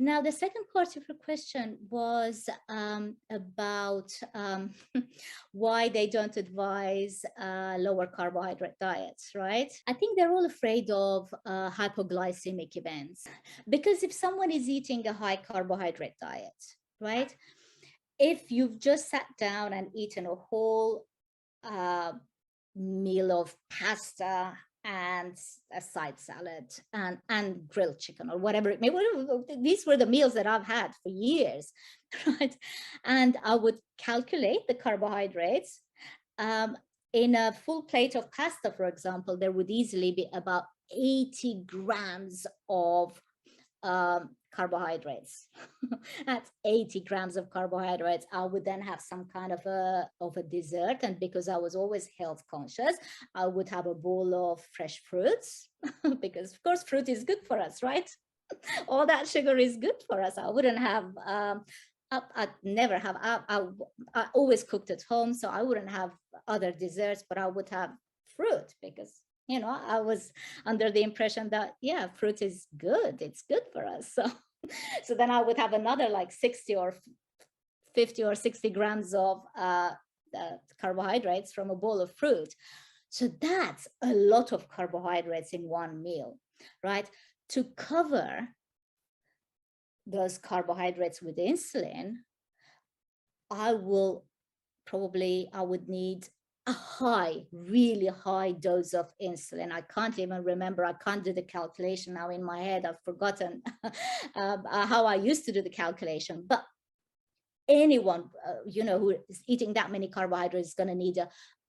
Now, the second part of your question was about why they don't advise lower carbohydrate diets, right? I think they're all afraid of hypoglycemic events, because if someone is eating a high carbohydrate diet, right? If you've just sat down and eaten a whole meal of pasta and a side salad and grilled chicken or whatever it may be. These were the meals that I've had for years, right? And I would calculate the carbohydrates. In a full plate of pasta, for example, there would easily be about 80 grams of carbohydrates. That's 80 grams of carbohydrates. I would then have some kind of a dessert, and because I was always health conscious, I would have a bowl of fresh fruits because of course fruit is good for us, right? All that sugar is good for us. I wouldn't have I'd never have I always cooked at home, so I wouldn't have other desserts, but I would have fruit because I was under the impression that, yeah, fruit is good. It's good for us. So then I would have another like 60 or 50 or 60 grams of carbohydrates from a bowl of fruit. So that's a lot of carbohydrates in one meal, right? To cover those carbohydrates with insulin, I would need a really high dose of insulin. I can't even remember. I can't do the calculation now in my head. I've forgotten how I used to do the calculation. But anyone, who is eating that many carbohydrates is going to need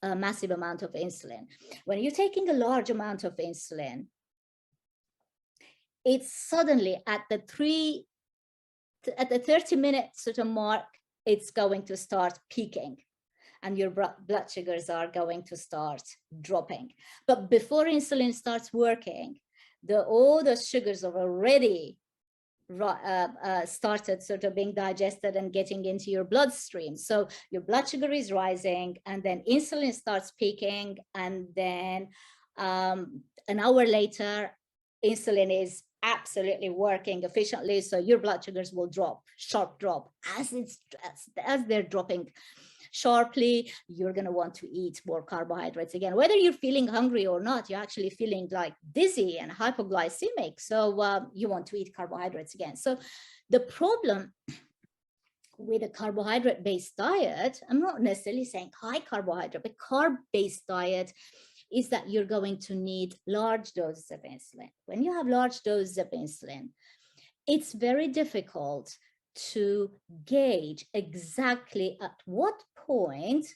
a massive amount of insulin. When you're taking a large amount of insulin, it's suddenly at the 30-minute sort of mark, it's going to start peaking, and your blood sugars are going to start dropping. But before insulin starts working, all those sugars are already started sort of being digested and getting into your bloodstream. So your blood sugar is rising, and then insulin starts peaking, and then an hour later, insulin is absolutely working efficiently, so your blood sugars will drop, sharp drop. As they're dropping sharply, you're going to want to eat more carbohydrates again. Whether you're feeling hungry or not, you're actually feeling like dizzy and hypoglycemic, so you want to eat carbohydrates again. So the problem with a carbohydrate-based diet, I'm not necessarily saying high carbohydrate, but carb-based diet, is that you're going to need large doses of insulin. When you have large doses of insulin, it's very difficult to gauge exactly at what point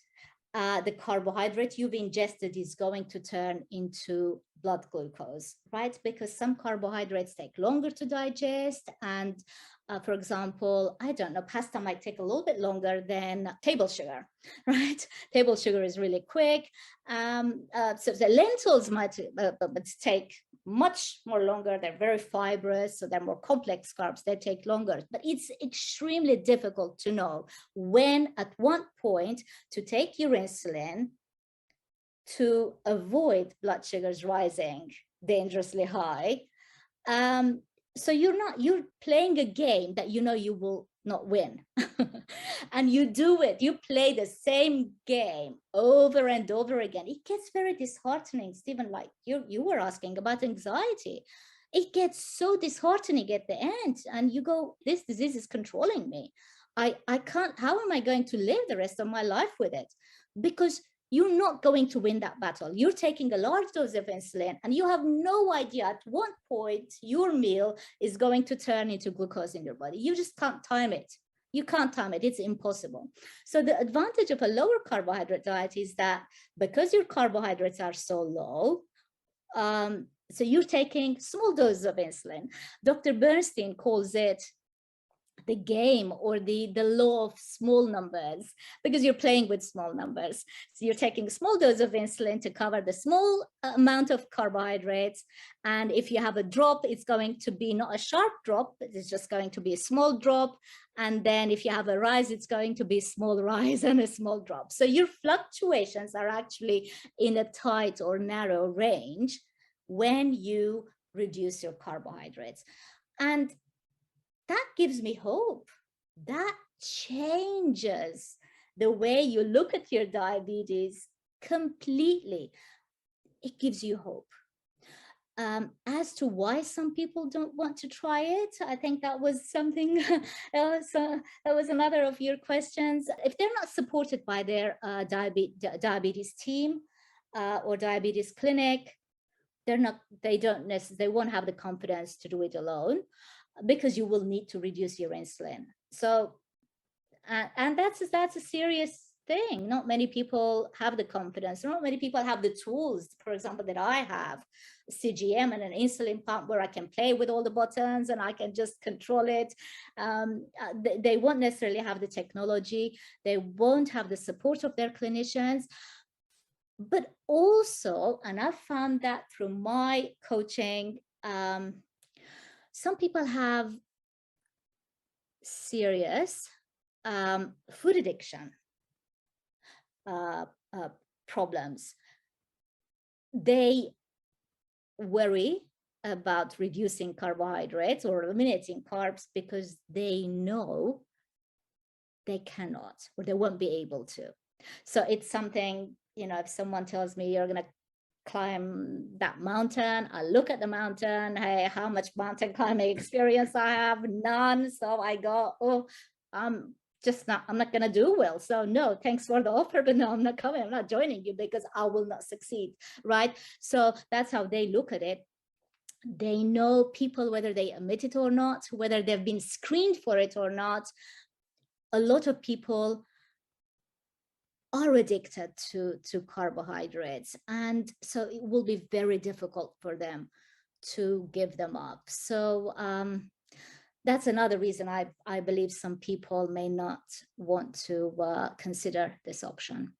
the carbohydrate you've ingested is going to turn into blood glucose, right? Because some carbohydrates take longer to digest, and for example, I don't know, pasta might take a little bit longer than table sugar, right? Table sugar is really quick. So the lentils might take much more longer. They're very fibrous, so they're more complex carbs. They take longer, but it's extremely difficult to know at what point to take your insulin to avoid blood sugars rising dangerously high. So you're playing a game that you will not win. And you play the same game over and over again. It gets very disheartening, Stephen, like you were asking about anxiety. It gets so disheartening at the end, and you go, this disease is controlling me. I can't, how am I going to live the rest of my life with it? Because you're not going to win that battle. You're taking a large dose of insulin, and you have no idea at what point your meal is going to turn into glucose in your body. You just can't time it. You can't time it. It's impossible. So the advantage of a lower carbohydrate diet is that because your carbohydrates are so low, so you're taking small doses of insulin. Dr. Bernstein calls it the game, or the law of small numbers, because you're playing with small numbers. So you're taking a small dose of insulin to cover the small amount of carbohydrates. And if you have a drop, it's going to be not a sharp drop, but it's just going to be a small drop. And then if you have a rise, it's going to be a small rise and a small drop. So your fluctuations are actually in a tight or narrow range when you reduce your carbohydrates. And that gives me hope. That changes the way you look at your diabetes completely. It gives you hope. As to why some people don't want to try it, I think that was something that was another of your questions. If they're not supported by their diabetes team or diabetes clinic, they won't have the confidence to do it alone, because you will need to reduce your insulin. So and that's a serious thing. Not many people have the confidence. Not many people have the tools, for example, that I have, CGM and an insulin pump where I can play with all the buttons and I can just control it. They won't necessarily have the technology. They won't have the support of their clinicians. But also, and I've found that through my coaching, some people have serious food addiction problems. They worry about reducing carbohydrates or eliminating carbs because they know they cannot, or they won't be able to. So it's something, if someone tells me you're going to climb that mountain, I look at the mountain, hey, how much mountain climbing experience I have? None. So I go, oh, I'm not going to do well. So no, thanks for the offer, but no, I'm not coming. I'm not joining you because I will not succeed. Right. So that's how they look at it. They know people, whether they admit it or not, whether they've been screened for it or not. A lot of people are addicted to carbohydrates, and so it will be very difficult for them to give them up. So that's another reason I believe some people may not want to consider this option.